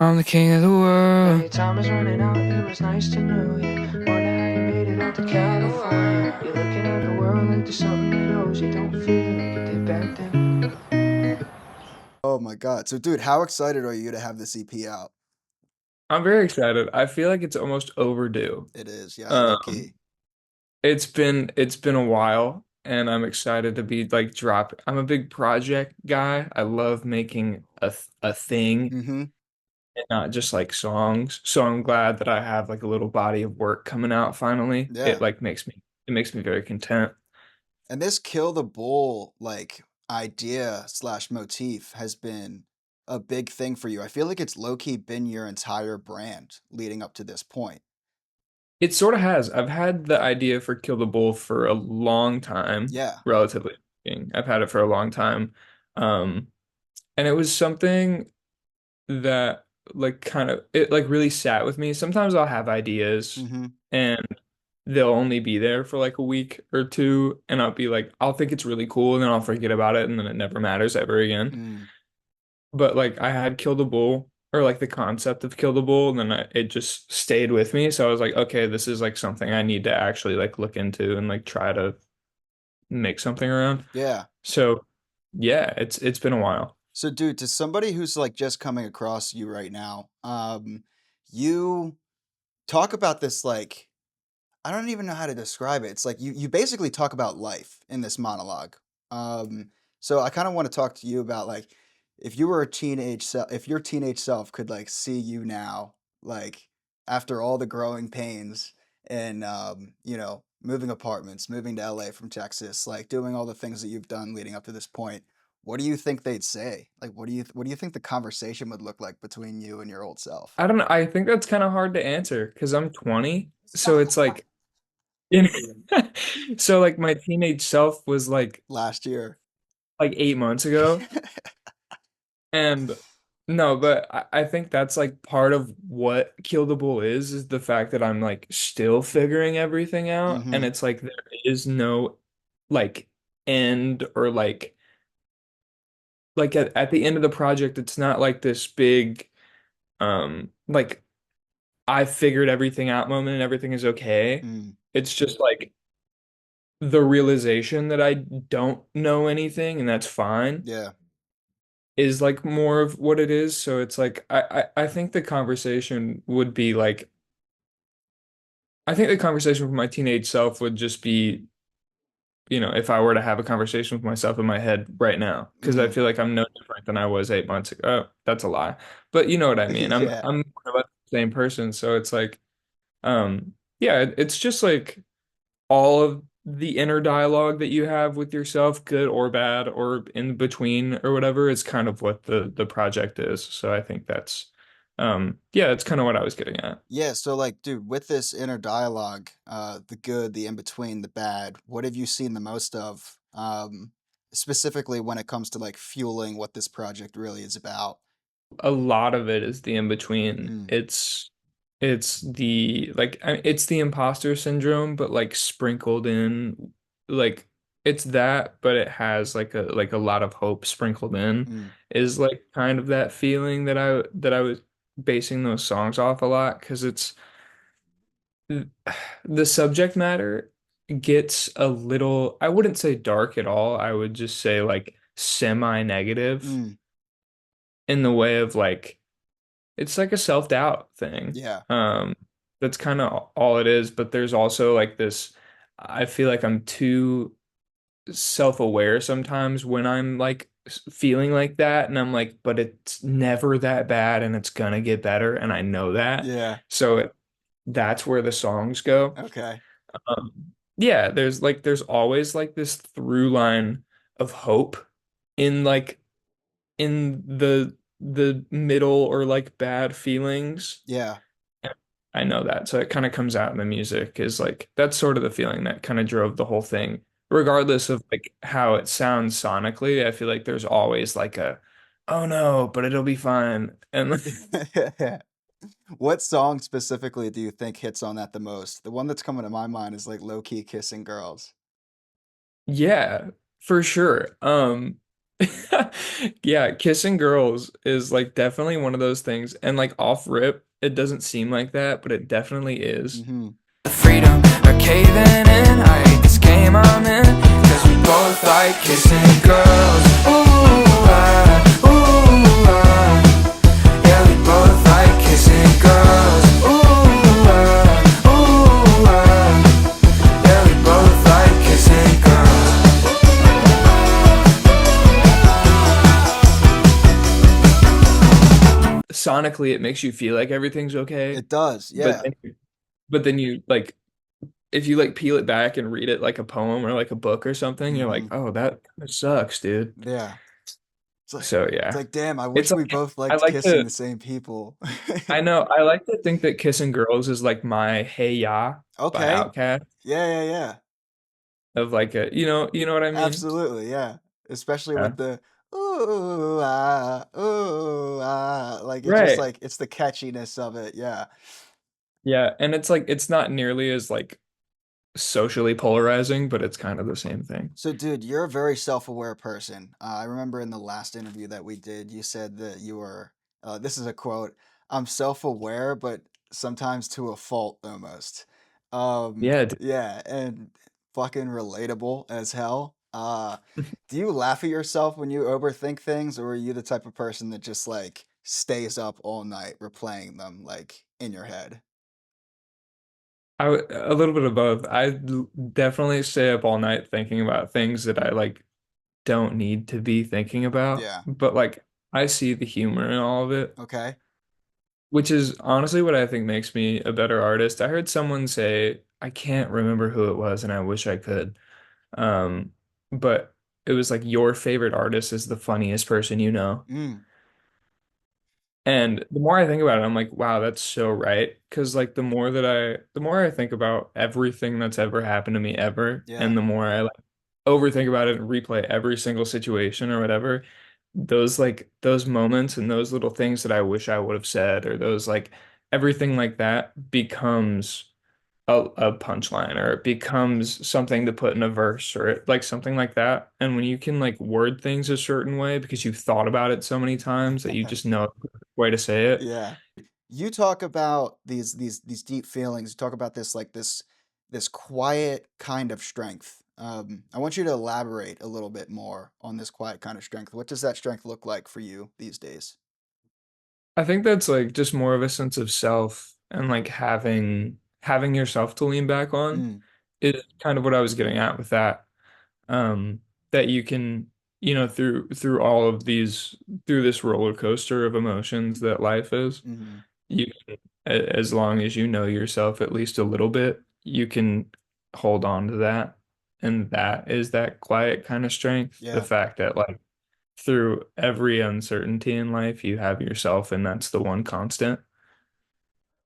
I'm the king of the Hey, world. time is running out, it was nice to know you. Wonder how you made it out to California. You're looking at the world like there's something that owes you. Don't feel like you did back then. Oh my God. So, dude, how excited are you to have this EP out? I'm very excited. I feel like it's almost overdue. It is, yeah, low Um, key. it's been a while, and I'm excited to be like drop. I'm a big project guy. I love making a thing Mm-hmm. and not just like songs. So I'm glad that I have like a little body of work coming out finally. Yeah. It makes me very content. And this Kill the Bull, like, idea slash motif has been a big thing for you. I feel like it's low key been your entire brand leading up to this point. It sort of has. I've had the idea for Kill the Bull for a long time, Yeah. relatively speaking. I've had it for a long time. Um, and it was something that like kind of it like really sat with me. Sometimes I'll have ideas Mm-hmm. and they'll only be there for like a week or two, and I'll be like, I'll think it's really cool, and then I'll forget about it, and then it never matters ever again. Mm. But like I had Kill the Bull or like the concept of Kill the Bull, and then it just stayed with me. So I was like, okay, this is like something I need to actually like look into and like try to make something around. Yeah. So yeah, it's been a while. So, dude, to somebody who's like just coming across you right now, you talk about this like I don't even know how to describe it. It's like you basically talk about life in this monologue. Um, so I kind of want to talk to you about like if you were a teenage self, if your teenage self could like see you now, like after all the growing pains and moving apartments, moving to LA from Texas, like doing all the things that you've done leading up to this point, what do you think they'd say? Like what do you think the conversation would look like between you and your old self? I don't know. I think that's kind of hard to answer because I'm 20. So it's like, you know, so like my teenage self was Last year. like 8 months ago. And no, but I think that's like part of what Kill the Bull is the fact that I'm like still figuring everything out. And Mm-hmm. it's like there is no like end or like at the end of the project, it's not like this big like I figured everything out moment and everything is okay. Mm. It's just like the realization that I don't know anything and that's fine Yeah. is like more of what it is. So it's like I think the conversation would be like I think the conversation with my teenage self would just be, if I were to have a conversation with myself in my head right now, because I Mm-hmm. feel like I'm no different than I was 8 months ago. Oh, that's a lie. But you know what I mean. I'm Yeah. I'm more or less the same person. So it's like, yeah, it's just like all of the inner dialogue that you have with yourself, good or bad or in between or whatever, is kind of what the project is. So I think yeah, that's kind of what I was getting at. Yeah, so like, dude, with this inner dialogue, the good, the in between, the bad, what have you seen the most of, specifically when it comes to like fueling what this project really is about? A lot of it is the in between. Mm, It's the like it's the imposter syndrome, but like sprinkled in, like it's that, but it has like a lot of hope sprinkled in, mm, is like kind of that feeling that I was basing those songs off a lot because it's the subject matter gets a little, I wouldn't say dark at all. I would just say like semi-negative mm, in the way of like it's like a self-doubt thing. yeah, That's kind of all it is, but there's also like this, I feel like I'm too self-aware sometimes when I'm like feeling like that, and I'm like, but it's never that bad and it's gonna get better, and I know that. yeah, So that's where the songs go. okay, Yeah, there's always like this through line of hope in like in the middle or like bad feelings. yeah, I know that. So it kind of comes out in the music is like that's sort of the feeling that kind of drove the whole thing. Regardless of like how it sounds sonically, I feel like there's always like a oh no, but it'll be fine. And What song specifically do you think hits on that the most? The one that's coming to my mind is like low key kissing girls. yeah, for sure. Yeah, kissing girls is like definitely one of those things. And like off rip, it doesn't seem like that, but it definitely is. Hmm. The freedom are caving in. I hate this game I'm in. Cause we both like kissing girls. Ooh, yeah, we both like kissing girls. Yeah, we both like kissing Sonically, it makes you feel like everything's okay, It does, but yeah. then you like if you like peel it back and read it like a poem or like a book or something, you're like, Hmm. oh, that kind of sucks, dude. Yeah. It's like So it's yeah, like, damn, I it's wish we like both I liked like kissing to. the same people. I know I like to think that kissing girls is like my Hey Ya by Okay. Outkast Yeah, yeah, yeah. of like a you know what I mean? Absolutely, yeah. Especially Yeah. with the like it just Right. like it's the catchiness of it, yeah. Yeah, and it's like it's not nearly as like socially polarizing, but it's kind of the same thing. So, dude, you're a very self-aware person. I remember in the last interview that we did, you said that you were, this is a quote, I'm self-aware, but sometimes to a fault almost. Yeah, dude. Yeah, and fucking relatable as hell. Do you laugh at yourself when you overthink things, or are you the type of person that just like stays up all night replaying them like in your head? A little bit of both. Definitely stay up all night thinking about things that I like don't need to be thinking about, Yeah. but like I see the humor in all of it, Okay. which is honestly what I think makes me a better artist. I heard someone say, I can't remember who it was, and I wish I could. Um, but it was like your favorite artist is the funniest person you know. Mm. And the more I think about it, I'm like, wow, that's so right. Because like the more I think about everything that's ever happened to me ever, Yeah. and the more I like overthink about it and replay every single situation or whatever, those moments and those little things that I wish I would have said, or those like everything like that becomes a punchline, or it becomes something to put in a verse, or like something like that. And when you can like word things a certain way because you've thought about it so many times that you just know the way to say it. Yeah. You talk about these deep feelings. You talk about this like this quiet kind of strength. I want you to elaborate a little bit more on this quiet kind of strength. What does that strength look like for you these days? I think that's like just more of a sense of self and like having yourself to lean back on Mm, is kind of what I was getting at with that. That you can, through all of these, through this roller coaster of emotions that life is, hmm. you can, as long as you know yourself at least a little bit, you can hold on to that. And that is that quiet kind of strength. The Yeah. fact that like through every uncertainty in life, you have yourself, and that's the one constant.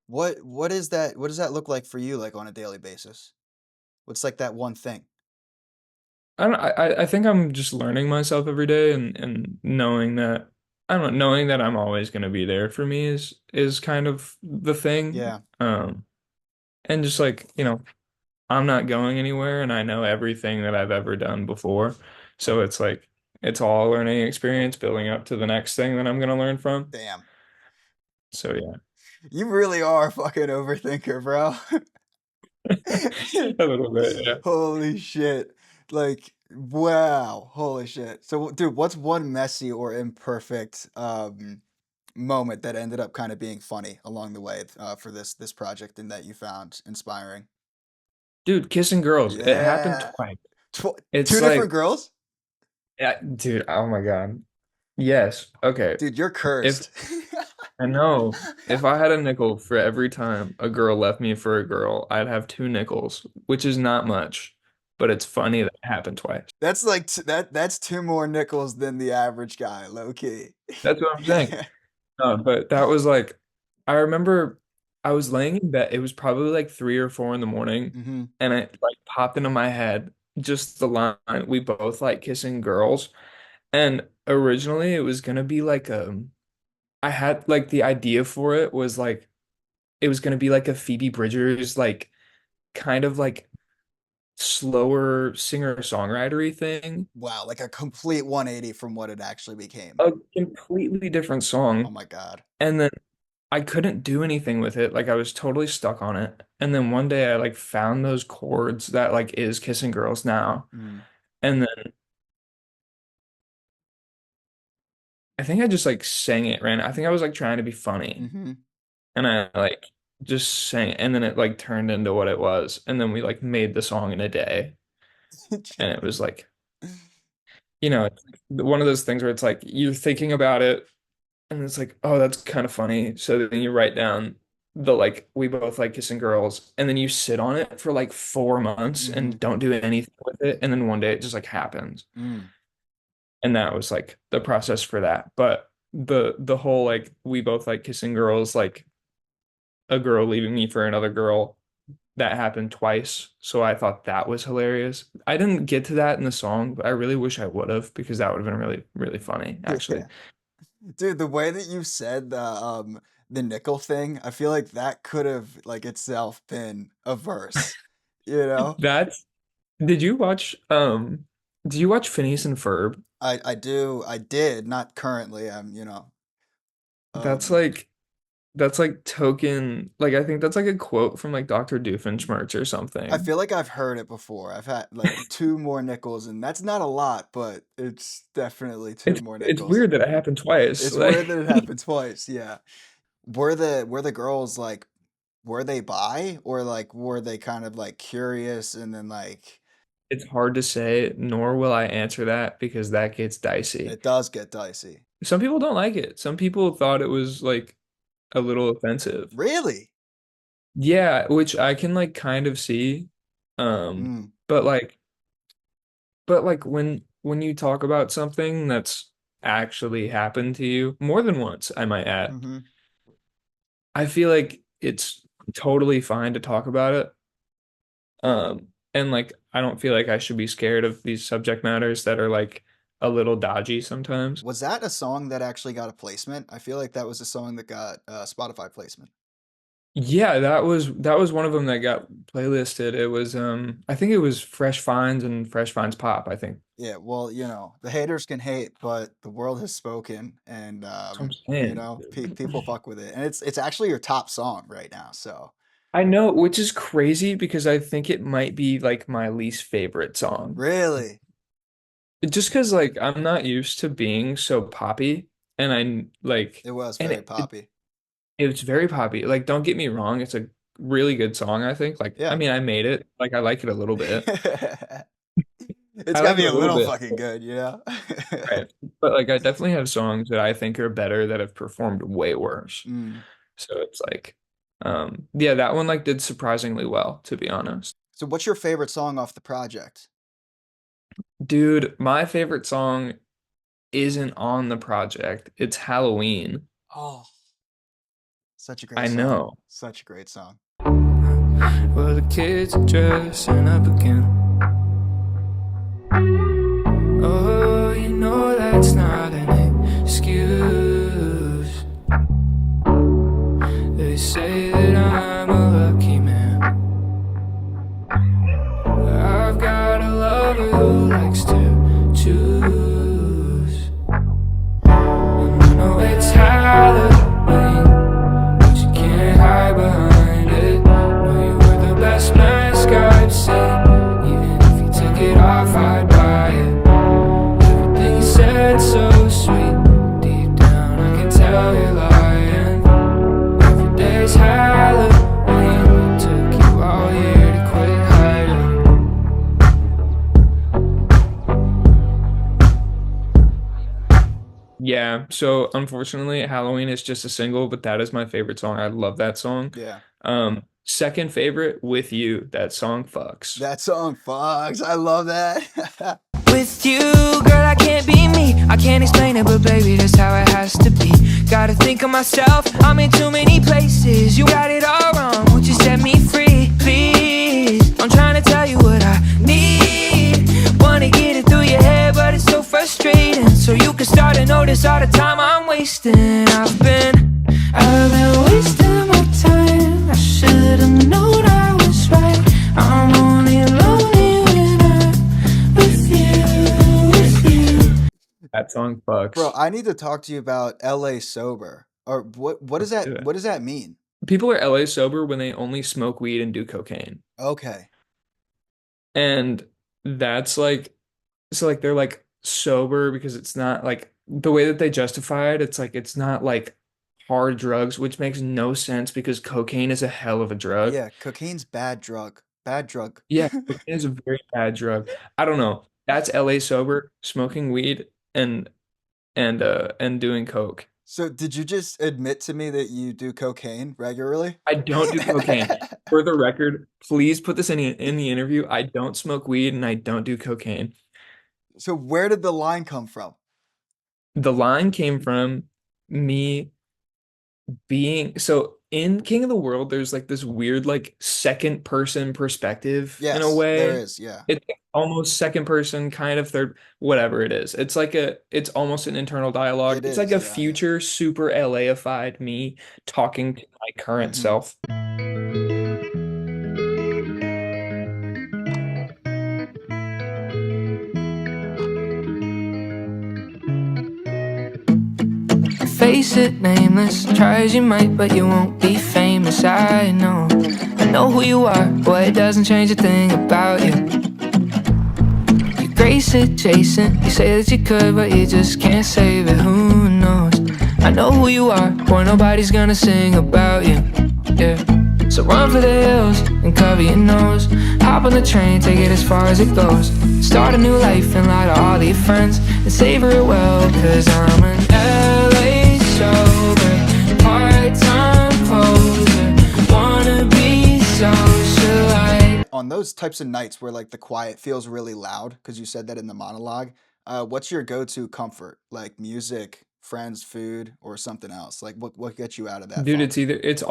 What is that? What does that look like for you, like on a daily basis? What's like that one thing? I think I'm just learning myself every day, and knowing that I don't know, knowing that I'm always going to be there for me is kind of the thing. Yeah. And just like, I'm not going anywhere, and I know everything that I've ever done before. So it's like it's all a learning experience building up to the next thing that I'm going to learn from. Damn. So yeah. You really are a fucking overthinker, bro. A little bit, yeah. Holy shit. Like, wow. Holy shit. So, dude, what's one messy or imperfect moment that ended up kind of being funny along the way for this project and that you found inspiring? Dude, kissing girls, it happened Yeah. twice. Tw Two It's different like, girls? yeah, dude, oh my God. Yes. Okay. Dude, you're If cursed. I know if I had a nickel for every time a girl left me for a girl, I'd have two nickels, which is not much, but it's funny that it happened twice. That's like that's two more nickels than the average guy, low key. That's what I'm saying. No, but that was like, I remember I was laying in bed. It was probably like 3 or 4 in the morning, Hmm. and it like popped into my head just the line, we both like kissing girls. And originally it was gonna be like I had like the idea for it was like it was gonna be like a Phoebe Bridgers like kind of like slower singer-songwritery thing. Wow, like a complete 180 from what it actually became. A completely different Oh song. my God. And then I couldn't do anything with it. Like I was totally stuck on it. And then one day I like found those chords that like is Kissing Girls Now. Mm. And then I think I just like sang it, right? I think I was like trying to be funny. Mm-hmm. And I like just sang it. And then it like turned into what it was. And then we like made the song in a day. And it was like, it's one of those things where it's like you're thinking about it and it's like, oh, that's kind of funny. So then you write down the like we both like kissing girls, and then you sit on it for like 4 months Mm-hmm. and don't do anything with it, and then one day it just like happens. Mm. And that was like the process for that. But the whole like we both like kissing girls, like a girl leaving me for another girl, that happened twice. So I thought that was hilarious. I didn't get to that in the song, but I really wish I would have because that would have been really, really funny, actually. Yeah. Dude, the way that you said the nickel thing, I feel like that could have like itself been a verse, you know? That's Did you watch did you watch Phineas and Ferb? I did, not currently. That's Um like that's like token, like I think that's like a quote from like Dr. Doofenshmirtz or I something. feel like I've heard it before. I've had like two more nickels, and that's not a lot, but it's definitely two more It's nickels. weird that it happened twice. It's weird Like that it happened twice, yeah. Were the girls like were they bi or like were they kind of like curious and then like it's hard to say, nor will I answer that because that gets dicey. it does get dicey. Some people don't like it. Some people thought it was like a little offensive. Really? Yeah, which I can like kind of see. Um, Mm. but like when you talk about something that's actually happened to you more than once, I might add, Mm-hmm. I feel like it's totally fine to talk about it. And like I don't feel like I should be scared of these subject matters that are like a little dodgy sometimes. Was that a song that actually got a placement? I feel like that was a song that got Spotify placement. Yeah, that was one of them that got playlisted. It was I think it was Fresh Finds and Fresh Finds Pop, I think. Yeah, well, the haters can hate, but the world has spoken, and That's what I'm saying. people fuck with it, and it's actually your top song right now. So I know, which is crazy because I think it might be like my least favorite song. really, Just because like I'm not used to being so poppy, and I like it was and very poppy. it's very poppy. Like don't get me wrong, it's a really good song, I think. Like I Yeah, mean I made it. Like I like it a little bit. it's I gotta like be it a a little little bit. fucking good, you know. Right. But like I definitely have songs that I think are better that have performed way worse. Mm. So it's like yeah, that one like did surprisingly well, to be honest. So, what's your favorite song off the project? Dude, my favorite song isn't on the project. It's Halloween. Oh, such a great I song. know. Such a great song. Well, the kids are dressing up again. Oh, you know that's not an excuse. They say that I'm a lucky man. I've got a lover who likes to choose. And I know it's Halloween, but you can't hide behind it. No, you were the best mask I've seen. Even if you took it off, I'd buy it. Everything you said so sweet. Deep down, I can tell you're lying. Every day's Halloween. It took you all year to quit hiding. Yeah, so unfortunately, Halloween is just a single, but that is my favorite song. I love that song. Yeah, Second favorite, With You. That song fucks. that song fucks. I love that. With you, girl, I can't be me. I can't explain it, but baby, that's how it has to be. Gotta think of myself, I'm in too many places. You got it all wrong, won't you set me free, please? I'm trying to tell you what I need. Wanna get it through your head, but it's so frustrating. So you can start to notice all the time I'm wasting. I've been wasting my time. I should've known I was right. I'm only lonely song Bro, fucks. I need to talk to you about LA sober. Or what does Let's that do it. what does that mean? People are LA sober when they only smoke weed and do cocaine. Okay. And that's like, so like they're like sober because it's not like the way that they justify it, it's like it's not like hard drugs, which makes no sense because cocaine is a hell of a drug. Yeah, cocaine's bad drug. Bad drug. Yeah, cocaine is a very bad drug. I don't know. That's LA sober, smoking weed and doing coke. So did you just admit to me that you do cocaine regularly? I don't do cocaine. For the record, please put this in the interview. I don't smoke weed and I don't do cocaine. So where did the line come from? The line came from me being so in King of the World, there's like this weird like second person perspective in a Yes, there way. is. Yeah. It's almost second person, kind of third, whatever it is. It's almost an internal dialogue. It It's like is. a Yeah, yeah. future super LAified me talking to my current Hmm. self. Face it, nameless. Try as you might, but you won't be famous. I know who you are. Boy, it doesn't change a thing about you. You grace it, Jason. You say that you could, but you just can't save it. Who knows? I know who you are. Boy, nobody's gonna sing about you. Yeah. So run for the hills and cover your nose. Hop on the train, take it as far as it goes. Start a new life and lie to all of your friends and savor it well. Cause I'm an LA sober, part-time poser. Wanna be socialite. On those types of nights where like the quiet feels really loud, because you said that in the monologue, what's your go-to comfort? Like music, friends, food, or something else? Like what gets you out of that Dude, funk? it's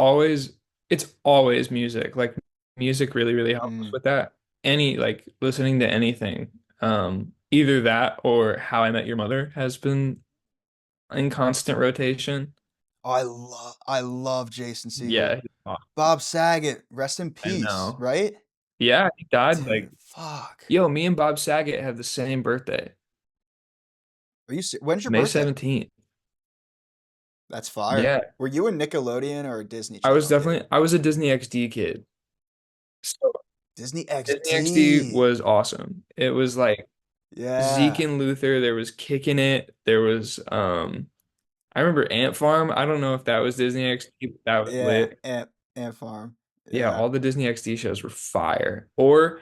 always music. Like music really, really helps Mm. with that. Any like listening to anything. Either that or How I Met Your Mother has been in constant rotation. Oh, I love Jason Yeah, Segel. he's awesome. Bob Saget, rest in I peace, know. right? Yeah, he died like, Dude, fuck. yo, me and Bob Saget have the same birthday, When's your May birthday? 17th. That's fire. Yeah, Were you a Nickelodeon or a Disney Channel kid? I was a Disney XD kid. So Disney Disney XD XD. was awesome. It was like Zeke Yeah. and Luther, there was Kicking It, there was I remember Ant Farm. I don't know if that was Disney XD, but that was Yeah, lit. Ant Farm. Yeah, Yeah. all the Disney XD shows were fire. Or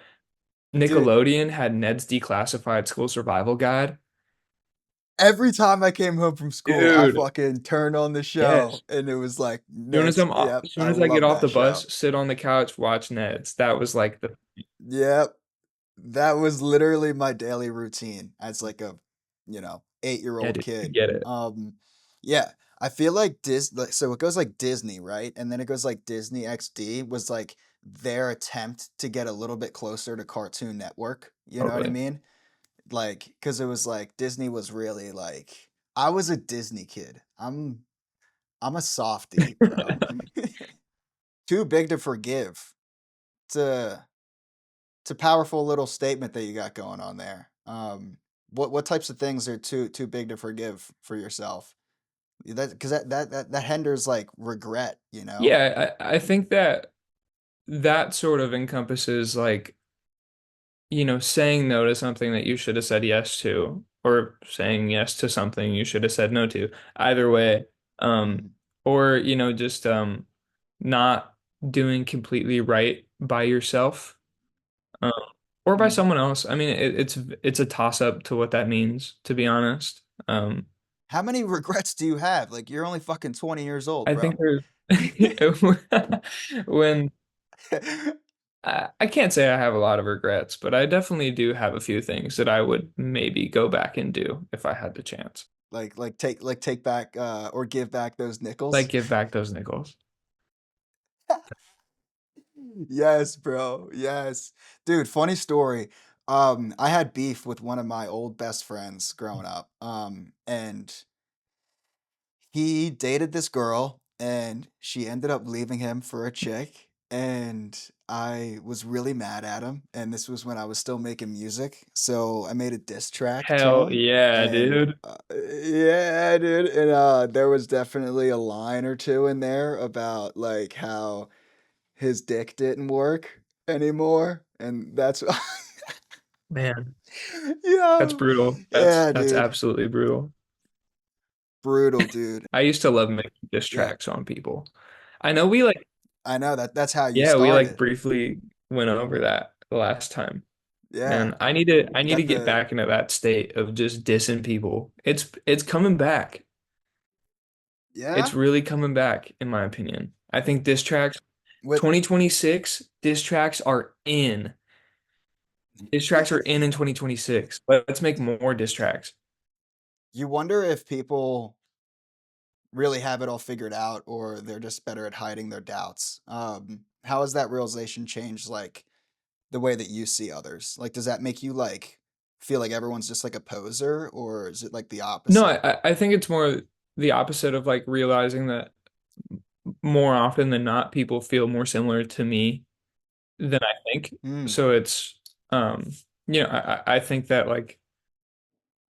Dude, Nickelodeon had Ned's Declassified School Survival Guide. every time I came home from school, I Dude, fucking turned on the show yes. and it was like Ned's. Yep, As soon I as I get love off that the show. bus, sit on the couch, watch Ned's. That was like the Yep. That was literally my daily routine as like a, 8-year yeah, old dude, I kid. get it. Yeah, I feel like so it goes like Disney, right? And then it goes like Disney XD was like their attempt to get a little bit closer to Cartoon Network. You know what I Totally. mean? Like, because it was like Disney was really like I was a Disney kid. I'm a softie, bro. Too big to forgive. It's a powerful little statement that you got going on there. What types of things are too big to forgive for yourself? That because that hinders like regret, you know? Yeah, I think that that sort of encompasses like, saying no to something that you should have said yes to, or saying yes to something you should have said no to. Either way, um, Mm, or just not doing completely right by yourself, um, or by mm. someone else. I mean, it's a toss up to what that means, to be honest. How many regrets do you have? Like you're only fucking 20 years old, I think bro. there's when I can't say I have a lot of regrets, but I definitely do have a few things that I would maybe go back and do if I had the chance. Take back or give back those Like nickels. give back those nickels. Yes, bro. Yes. Dude, funny story. I had beef with one of my old best friends growing up. And he dated this girl and she ended up leaving him for a chick. and I was really mad at him. And this was when I was still making music, so I made a diss track to Hell him. yeah, And dude. yeah, dude. And there was definitely a line or two in there about like how his dick didn't work anymore, and that's Man, that's yo, brutal. yeah, That's dude, absolutely brutal. brutal, dude. I used to love making diss Yeah, tracks on people. I know we like, I know that that's how you yeah, we like started. briefly went over that the last time. Yeah, Man, I you need to got get the back into that state of just dissing people. It's coming back. It's yeah really coming back, in my opinion. I think diss tracks, with 2026, diss tracks are in. Diss tracks yeah. are in 2026. Let's make more diss tracks. You wonder if people really have it all figured out or they're just better at hiding their doubts. How has that realization changed like the way that you see others? Like, does that make you like feel like everyone's just like a poser, or is it like the No, opposite? I think it's more the opposite of like realizing that more often than not, people feel more similar to me than I think. Hmm. So it's, um, I think that like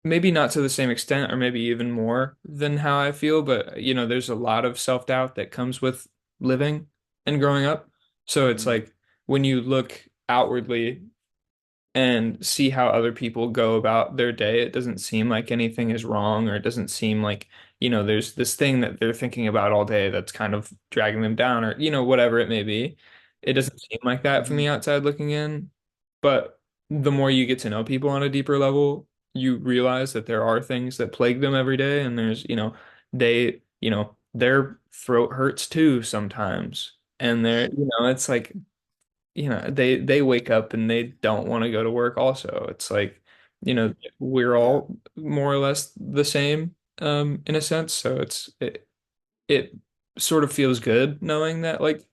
maybe not to the same extent or maybe even more than how I feel, but there's a lot of self-doubt that comes with living and growing up. So it's Hmm. like when you look outwardly and see how other people go about their day, it doesn't seem like anything is wrong, or it doesn't seem like, there's this thing that they're thinking about all day that's kind of dragging them down, or, whatever it may be. It doesn't seem like that from Hmm. the outside looking in. But the more you get to know people on a deeper level, you realize that there are things that plague them every day, and there's, their throat hurts too sometimes. And it's like they wake up and they don't want to go to work also. It's like, we're Yeah. all more or less the same in a sense. So it sort of feels good knowing that like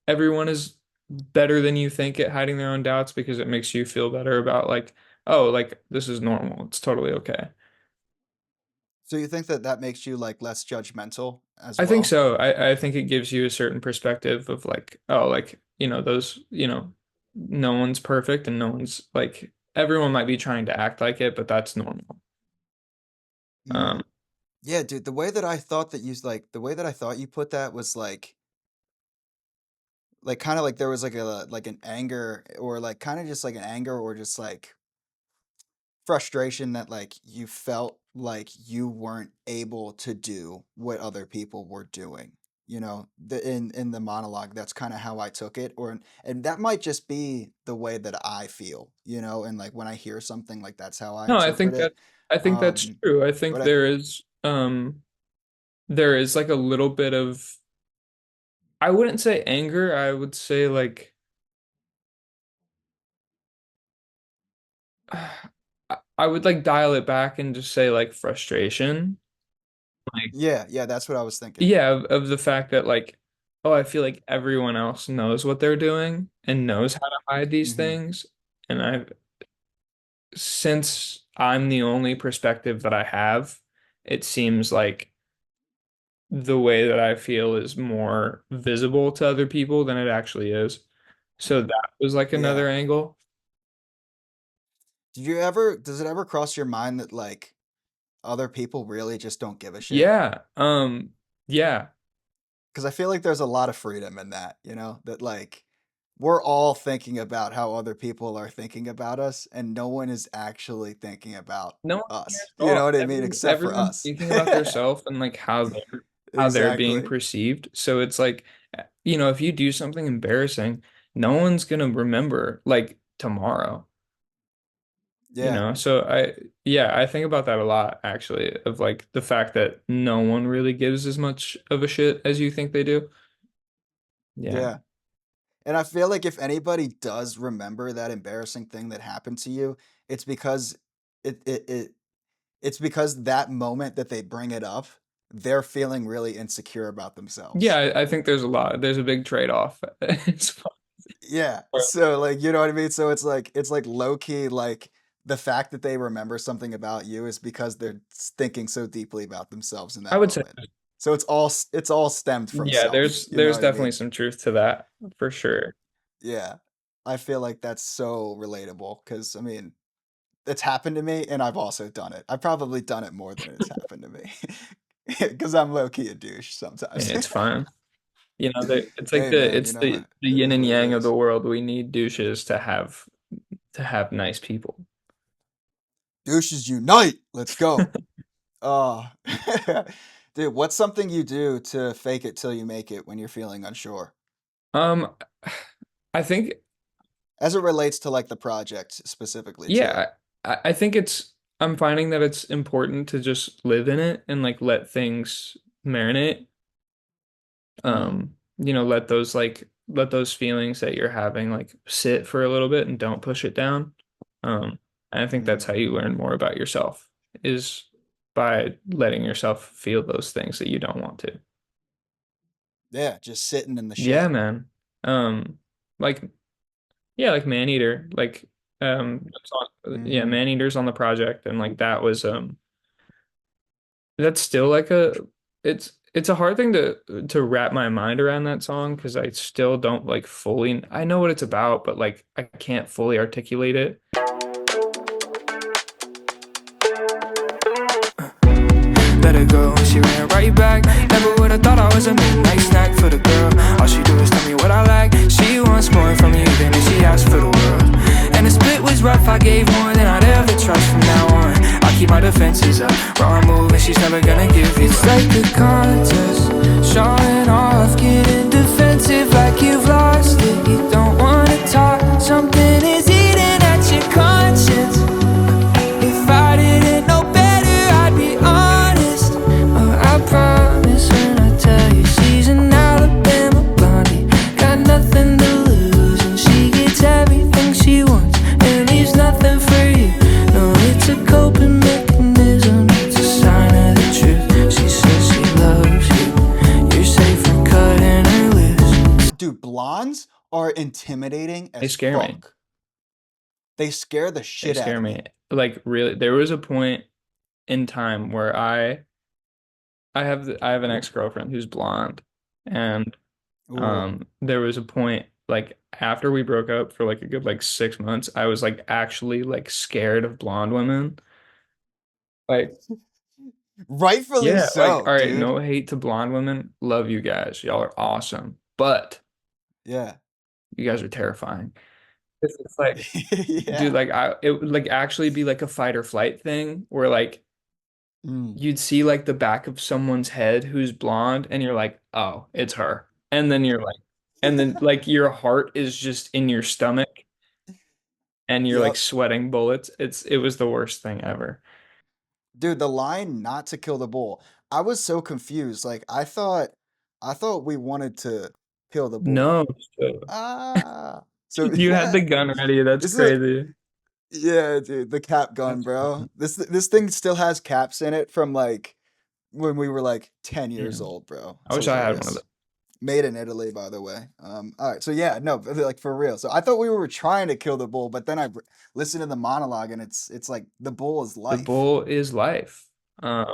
everyone is better than you think at hiding their own doubts, because it makes you feel better about like, oh, like this is normal. It's totally okay. So you think that that makes you like less judgmental as I think well? so. I think it gives you a certain perspective of like, oh, like, those, no one's perfect and no one's like, everyone might be trying to act like it, but that's normal. Hmm. Um, Yeah, dude. The way that I thought that you like the way that I thought you put that was like kind of like there was like a like an anger or like kind of just like an anger or just like frustration that like you felt like you weren't able to do what other people were doing. You know, in the monologue, that's kind of how I took it, or and that might just be the way that I feel, you know, and like when I hear something like that's how I no, interpret it. I think that's Um, true. I think but I there is like a little bit of, I wouldn't say anger. I would say like, I would like dial it back and just say like frustration. Like, yeah, yeah, that's what I was thinking. yeah, of the fact that like, oh, I feel like everyone else knows what they're doing and knows how to hide these Hmm. things. And since I'm the only perspective that I have, it seems like the way that I feel is more visible to other people than it actually is. So that was like Yeah. another angle. Does it ever cross your mind that like other people really just don't give a shit? Yeah. Yeah. Because I feel like there's a lot of freedom in that, you know, that like we're all thinking about how other people are thinking about us, and no one is actually thinking about No one cares us. at You know all. what I mean? Except for Everyone's us. thinking about themselves and like how they're being Exactly. perceived. So it's like, if you do something embarrassing, no one's gonna remember like tomorrow. Yeah. So yeah, I think about that a lot actually, of like the fact that no one really gives as much of a shit as you think they do. Yeah. Yeah. And I feel like if anybody does remember that embarrassing thing that happened to you, it's because it it's because that moment that they bring it up, they're feeling really insecure about Yeah, themselves. I think there's a big trade-off. It's fun. Yeah. So like, you know what I mean? So it's like low key like the fact that they remember something about you is because they're thinking so deeply about themselves in I that would say moment. So it's all stemmed from Yeah, self. You know there's what I definitely mean? some truth to that for sure. Yeah. I feel like that's so relatable because I mean, it's happened to me and I've also done it. I've probably done it more than it's happened to me because I'm low key a douche And sometimes. it's fine. It's like Hey man, you it's know, the it yin is and what it yang of the is. world. We need douches to have nice people. Douches unite. Let's go. Oh, dude, what's something you do to fake it till you make it when you're feeling unsure? Um, I think As it relates to like the project specifically too. yeah, I think I'm finding that it's important to just live in it and like let things marinate. Mm, Let those feelings that you're having like sit for a little bit and don't push it down. And I think that's mm. how you learn more about yourself is by letting yourself feel those things that you don't want to. Yeah, just sitting in the Yeah, shit. man. Um, like yeah, like Maneater, yeah, Mm-hmm. Maneater's on the project, and like that was that's still like a it's a hard thing to wrap my mind around that song because I still don't like fully I know what it's about, but like I can't fully articulate it. Let her go and she ran right back. Never would have thought I was a midnight snack for the girl. All she do is tell me what I like. She wants more from me even if she asks for the world. And the split was rough, I gave more than I'd ever trust from now on. I keep my defenses up, wrong move and she's never gonna give you up. It's like a contest, showing off, getting defensive like you've lost it. You don't wanna talk, something is eating at your conscience. If I didn't know better, I'd be honest. Oh, I promise when I tell you she's an Alabama blondie. Got nothing to lose, and she gets everything she wants and leaves nothing for you. No, it's a coping mechanism, it's a sign of the truth. She says she loves you, you're safe from cutting her loose. Dude, blondes are intimidating They as scare me. fuck. They scare the They shit out scare of me. me. Like really, there was a point in time where I have an ex-girlfriend who's blonde, and Ooh. there was a point like after we broke up for like a good like 6 months, I was like actually like scared of blonde women. Like, Rightfully yeah, like so, all right, dude. no hate to blonde women. Love you guys. Y'all are awesome. But Yeah. you guys are terrifying. It's like, dude, Yeah. like it would like actually be like a fight or flight thing where like Mm. you'd see like the back of someone's head who's blonde and you're like, "Oh, it's her." And then you're like and then like your heart is just in your stomach and you're like Yep. sweating bullets. It was the worst thing ever. Dude, the line not to kill the bull. I was so confused. Like I thought we wanted to kill the bull. No, so- Ah. So you had yeah. the gun ready. That's This is crazy. yeah, dude, the cap gun, That's bro. fun. This thing still has caps in it from like when we were like 10 years Damn. old, bro. I It's wish I had one of those. hilarious. Made in Italy, by the way. All right, so yeah, no, but, like for real. So I thought we were trying to kill the bull, but then listened to the monologue, and it's like the bull is The life. bull is life. Um,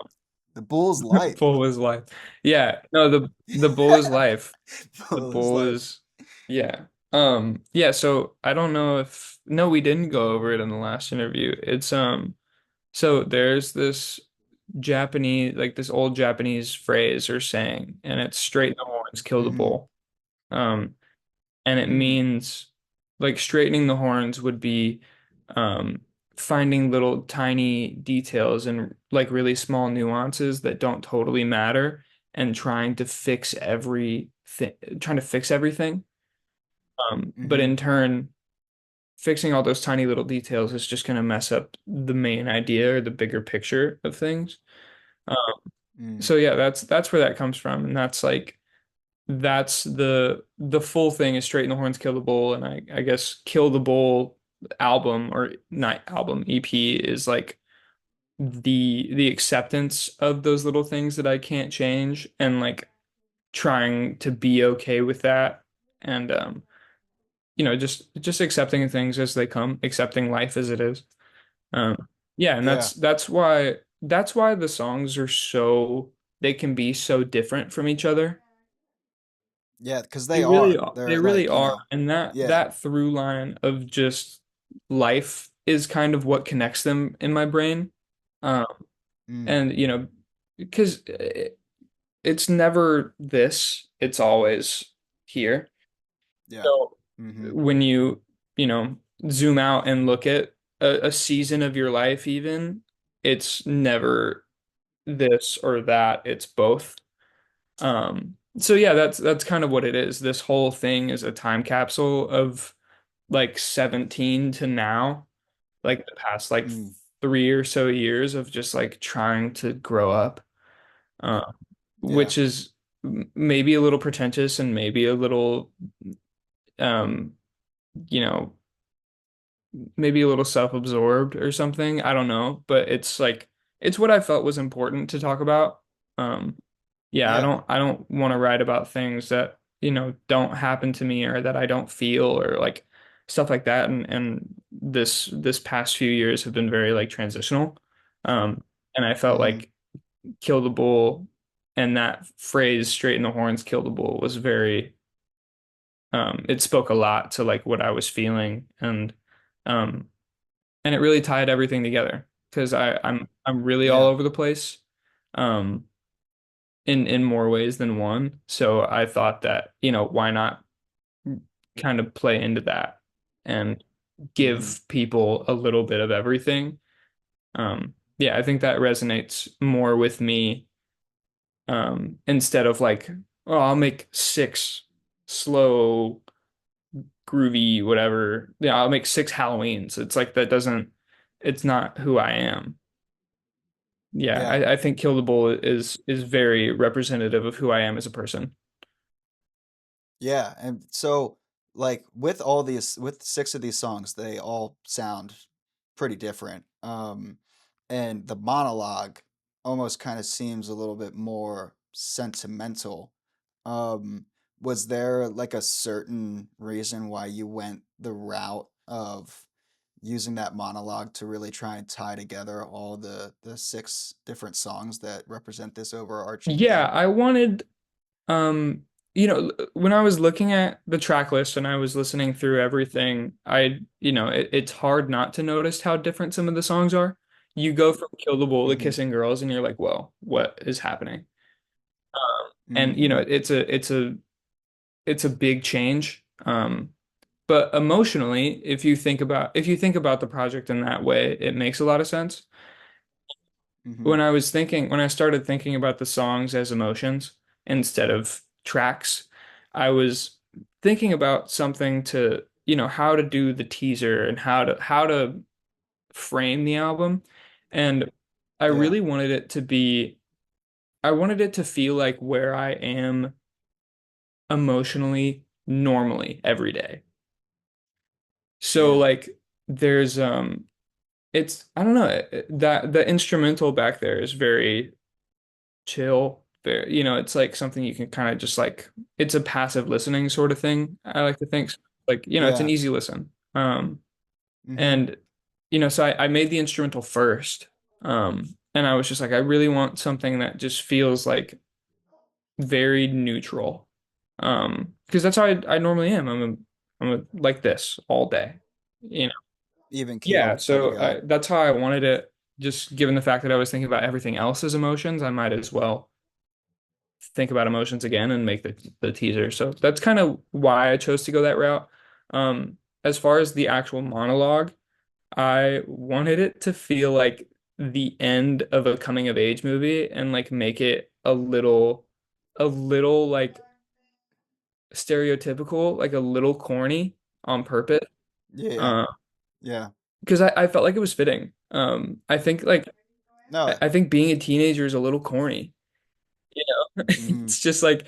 The bull's the life, bull bro. is life. Yeah, no, the bull is life. The Bull is bull life. is yeah. Yeah, so I don't know if no, we didn't go over it in the last interview. It's so there's this Japanese like this old Japanese phrase or saying, and it's straighten the horns, kill the Mm-hmm. bull. Um, and it Mm. means like straightening the horns would be um finding little tiny details and like really small nuances that don't totally matter and trying to fix everything. But Mm-hmm. in turn, fixing all those tiny little details is just going to mess up the main idea or the bigger picture of things. Um, Mm. so yeah, that's where that comes from, and that's like that's the full thing is straighten the horns, kill the bull, and I guess kill the bull album or not album EP is like the acceptance of those little things that I can't change and like trying to be okay with that and just accepting things as they come, accepting life as it is. Um, yeah, and Yeah. that's why the songs are so. they can be so different from each other. Yeah, because They they really are. are. They They're really like, are. And yeah. that through line of just life is kind of what connects them in my brain. Um, Mm, and because it's never this, it's always here. yeah. So Mm-hmm. when you know, zoom out and look at a season of your life even, it's never this or that, it's both. So yeah, that's kind of what it is. This whole thing is a time capsule of like 17 to now, like the past like Mm, 3 or so years of just like trying to grow up, uh, yeah. which is maybe a little pretentious and maybe a little, um, you know, maybe a little self-absorbed or something. I don't know, but it's like it's what I felt was important to talk about. Um, yeah, Yeah. I don't want to write about things that, don't happen to me or that I don't feel or like stuff like that. And this past few years have been very like transitional. And I felt Mm-hmm. like kill the bull and that phrase straighten the horns, kill the bull was very it spoke a lot to like what I was feeling um and it really tied everything together because I'm really all Yeah. over the place um in more ways than one. So I thought that, why not kind of play into that and Mm-hmm. give people a little bit of everything. Yeah, I think that resonates more with me instead of like, oh, I'll make six slow, groovy, whatever. Yeah, I'll make six Halloweens. It's like that doesn't, it's not who I am. Yeah, Yeah. I think Kill the Bull is very representative of who I am as a person. Yeah. And so, like, with all these, with six of these songs, they all sound pretty different. And the monologue almost kind of seems a little bit more sentimental. Um, was there like a certain reason why you went the route of using that monologue to really try and tie together all the six different songs that represent this overarching Yeah, theme? I wanted when I was looking at the track list and I was listening through everything, it's hard not to notice how different some of the songs are. You go from Kill the Bull to Mm-hmm. Kissing Girls and you're like, whoa, what is happening? And Mm-hmm. it's a big change. But emotionally, if you think about the project in that way, it makes a lot of sense. Mm-hmm. When I started thinking about the songs as emotions instead of tracks, I was thinking about something to, how to do the teaser and how to frame the album. And I Yeah. really wanted it to be, I wanted it to feel like where I am emotionally normally every day. So Yeah. like there's it's I don't know that the instrumental back there is very chill. Very, it's like something you can kind of just like it's a passive listening sort of thing. I like to think like, it's an Yeah. easy listen. Mm-hmm. And so I made the instrumental first. And I was just like I really want something that just feels like very neutral. Because that's how I normally am. Like this all day. You know. Even Yeah, keel type of so guy. that's how I wanted it. Just given the fact that I was thinking about everything else as emotions, I might as well think about emotions again and make the teaser. So that's kind of why I chose to go that route. As far as the actual monologue, I wanted it to feel like the end of a coming of age movie and like make it a little like stereotypical, like a little corny on purpose. Yeah. Uh, Yeah. because I felt like it was fitting. I think like No. I think being a teenager is a little corny. You know, Mm-hmm. it's just like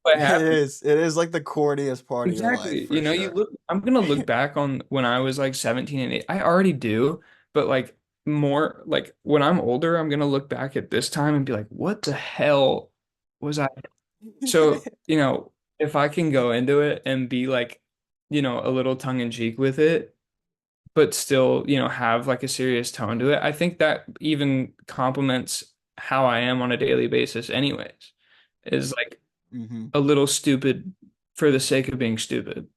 what It happened. is. It is like the corniest part of your life Exactly. for You sure. look, I'm gonna look back on when I was like 17 and 8. I already do, but like more like when I'm older, I'm gonna look back at this time and be like, what the hell was I? So, if I can go into it and be like, a little tongue in cheek with it, but still, have like a serious tone to it, I think that even complements how I am on a daily basis anyways, is like Mm-hmm. a little stupid for the sake of being stupid.